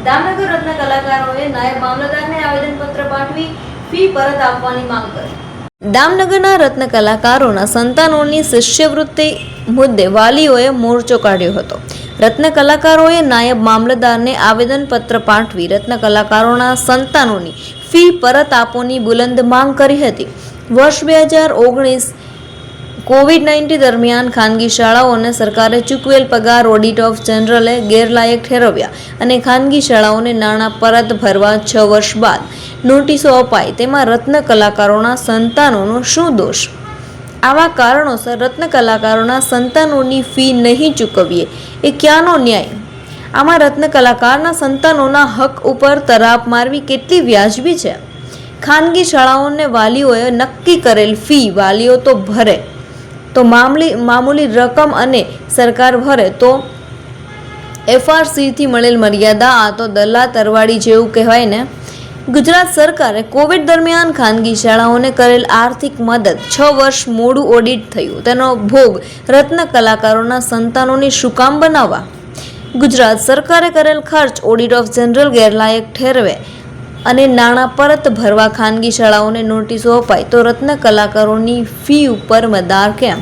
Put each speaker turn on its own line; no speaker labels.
દામનગર રત્ન કલાકારોએ નાયબ મામલતદારને આવેદનપત્ર પાઠવી ફી પરત આપવાની માંગ કરી. દામનગરના રત્ન કલાકારોના સંતાનોની શિષ્યવૃત્તિ મુદ્દે વાલીઓએ મોરચો કાઢ્યો હતો. રત્ન કલાકારોએ નાયબ મામલતદારને આવેદનપત્ર પાઠવી રત્ન કલાકારોના સંતાનોની ફી પરત આપવાની બુલંદ માંગ કરી હતી. વર્ષ 2019 કોવિડ-19 દરમિયાન ખાનગી શાળાઓને સરકારે ચૂકવેલ પગાર ઓડિટ ઓફ જનરલે ગેરલાયક ઠેરવ્યા અને ખાનગી શાળાઓને નાણાં પરત ભરવા 6 વર્ષ બાદ નોટિસો અપાઈ. તેમાં રત્ન કલાકારોના સંતાનોનો શું દોષ? આવા કારણોસર રત્ન કલાકારોના સંતાનોની ફી નહીં ચૂકવીએ એ ક્યાંનો ન્યાય? આમાં રત્ન કલાકારના સંતાનોના હક ઉપર તરાપ મારવી કેટલી વ્યાજબી છે? ખાનગી શાળાઓને વાલીઓએ નક્કી કરેલ ફી વાલીઓ તો ભરે તો મામૂલી રકમ અને સરકાર ભરે તો FRCથી મળેલ મર્યાદા આ તો દલ્લા તરવાડી જેવું કહેવાય ને. ગુજરાત સરકારે કોવિડ દરમિયાન ખાનગી શાળાઓને કરેલ આર્થિક મદદ 6 વર્ષ મોડું ઓડિટ થયું. તેનો ભોગ રત્ન કલાકારોના સંતાનોને શું કામ બનાવવા? ગુજરાત સરકારે કરેલ ખર્ચ ઓડિટ ઓફ જનરલ ગેરલાયક ઠેરવે અને નાણાં પરત ભરવા ખાનગી શાળાઓને નોટિસો અપાય તો રત્ન કલાકારોની ફી ઉપર મદાર કેમ?